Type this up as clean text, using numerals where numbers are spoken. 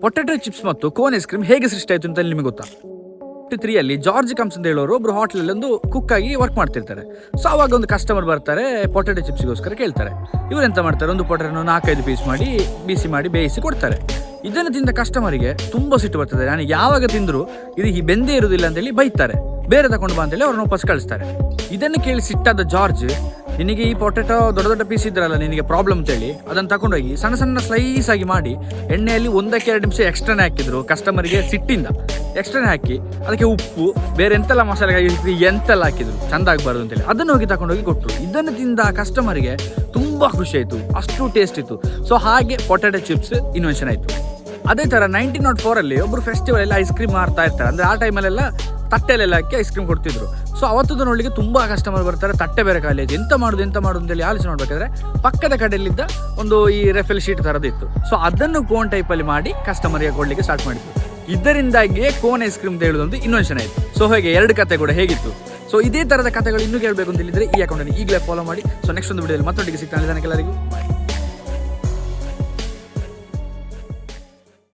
Potato chips ಮತ್ತು cone ice cream ಹೇಗೆ ಸೃಷ್ಟಿ ಆಯಿತು ಅಂತ ನಿಮಗೆ ಗೊತ್ತಾ? 3 ಅಲ್ಲಿ ಜಾರ್ಜ್ ಕಮ್ಸ್ ಅಂತ ಹೇಳೋರು ಒಬ್ರು ಹೋಟೆಲ್ ಒಂದು ಕುಕ್ ಆಗಿ ವರ್ಕ್ ಮಾಡ್ತಿರ್ತಾರೆ. ಸೊ ಅವಾಗ ಒಂದು ಕಸ್ಟಮರ್ ಬರ್ತಾರೆ, ಪೊಟೆಟೊ ಚಿಪ್ಸ್ಗೋಸ್ಕರ ಕೇಳ್ತಾರೆ. ಇವ್ರು ಎಂತ ಮಾಡ್ತಾರೆ, ಒಂದು ಪೊಟೆಟೊನ 4-5 ಪೀಸ್ ಮಾಡಿ ಬಿಸಿ ಮಾಡಿ ಬೇಯಿಸಿ ಕೊಡ್ತಾರೆ. ಇದನ್ನು ತಿಂದ ಕಸ್ಟಮರಿಗೆ ತುಂಬಾ ಸಿಟ್ಟು ಬರ್ತದೆ. ನಾನು ಯಾವಾಗ ತಿಂದ್ರು ಇದು ಬೆಂದೇ ಇರುವುದಿಲ್ಲ ಅಂತೇಳಿ ಬೈತಾರೆ. ಬೇರೆ ತಗೊಂಡು ಬಾ ಅಂತೇಳಿ ಅವ್ರನ್ನ ವಾಪಸ್ ಕಳಿಸ್ತಾರೆ. ಇದನ್ನು ಕೇಳಿ ಸಿಟ್ಟಾದ ಜಾರ್ಜ್, ನಿನಗೆ ಈ ಪೊಟೆಟೊ ದೊಡ್ಡ ದೊಡ್ಡ ಪೀಸ್ ಇದ್ರಲ್ಲ ನಿನಗೆ ಪ್ರಾಬ್ಲಮ್ ಅಂತೇಳಿ ಅದನ್ನು ತಗೊಂಡೋಗಿ ಸಣ್ಣ ಸಣ್ಣ ಸ್ಲೈಸ್ ಆಗಿ ಮಾಡಿ ಎಣ್ಣೆಯಲ್ಲಿ 1-2 ನಿಮಿಷ ಎಕ್ಸ್ಟ್ರಾನೇ ಹಾಕಿದ್ರು. ಕಸ್ಟಮರ್ಗೆ ಸಿಟ್ಟಿಂದ ಎಕ್ಸ್ಟ್ರಾನೇ ಹಾಕಿ ಅದಕ್ಕೆ ಉಪ್ಪು ಬೇರೆ ಎಂತೆಲ್ಲ ಮಸಾಲೆ ಎಂತೆಲ್ಲ ಹಾಕಿದ್ರು ಚಂದ ಆಗಬಾರ್ದು ಅಂತೇಳಿ ಅದನ್ನು ಹೋಗಿ ತಗೊಂಡೋಗಿ ಕೊಟ್ಟರು. ಇದನ್ನು ತಿಂದ ಕಸ್ಟಮರ್ಗೆ ತುಂಬಾ ಖುಷಿ ಆಯಿತು, ಅಷ್ಟು ಟೇಸ್ಟ್ ಇತ್ತು. ಸೊ ಹಾಗೆ ಪೊಟೆಟೊ ಚಿಪ್ಸ್ ಇನ್ವೆನ್ಷನ್ ಆಯಿತು. ಅದೇ ಥರ 1904 ಅಲ್ಲಿ ಒಬ್ಬರು ಫೆಸ್ಟಿವಲ್ ಎಲ್ಲ ಐಸ್ ಕ್ರೀಮ್ ಮಾರ್ತಾ ಇರ್ತಾರೆ. ಅಂದರೆ ಆ ಟೈಮಲ್ಲೆಲ್ಲ ತಟ್ಟೆಲೆಲ್ಲ ಹಾಕಿ ಐಸ್ ಕ್ರೀಮ್ ಕೊಡ್ತಿದ್ರು. ಸೊ ಅವತ್ತು ನೋಡಲಿಕ್ಕೆ ತುಂಬ ಕಸ್ಟಮರ್ ಬರ್ತಾರೆ, ತಟ್ಟೆ ಬೇರೆ ಖಾಲಿ ಆಯ್ತು, ಎಂತ ಮಾಡೋದು ಅಂತೇಳಿ ಆಲೋಚನೆ ಮಾಡಬೇಕಾದ್ರೆ ಪಕ್ಕದ ಕಡೆಯಲ್ಲಿದ್ದ ಒಂದು ಈ ರೆಫೆಲ್ ಶೀಟ್ ಥರದಿತ್ತು. ಸೊ ಅದನ್ನು ಕೋನ್ ಟೈಪಲ್ಲಿ ಮಾಡಿ ಕಸ್ಟಮರ್ಗೆ ಕೊಡಲಿಕ್ಕೆ ಸ್ಟಾರ್ಟ್ ಮಾಡಿದ್ರು. ಇದರಿಂದಾಗಿಯೇ ಕೋನ್ ಐಸ್ ಕ್ರೀಮ್ ಅಂತ ಹೇಳೋದೊಂದು ಇನ್ವೆನ್ಷನ್ ಆಯಿತು. ಸೊ ಹೇಗೆ 2 ಕತೆ ಕೂಡ ಹೇಗಿತ್ತು. ಸೊ ಇದೇ ಥರದ ಕಥೆಗಳು ಇನ್ನೂ ಕೇಳಬೇಕು ಅಂತ ಹೇಳಿದ್ರೆ ಈ ಅಕೌಂಟನ್ನು ಈಗಲೇ ಫಾಲೋ ಮಾಡಿ. ಸೊ ನೆಕ್ಸ್ಟ್ ಒಂದು ವಿಡಿಯೋದಲ್ಲಿ ಮತ್ತೊಟ್ಟಿಗೆ ಸಿಗ್ತಾನೆ. ಎಲ್ಲರಿಗೂ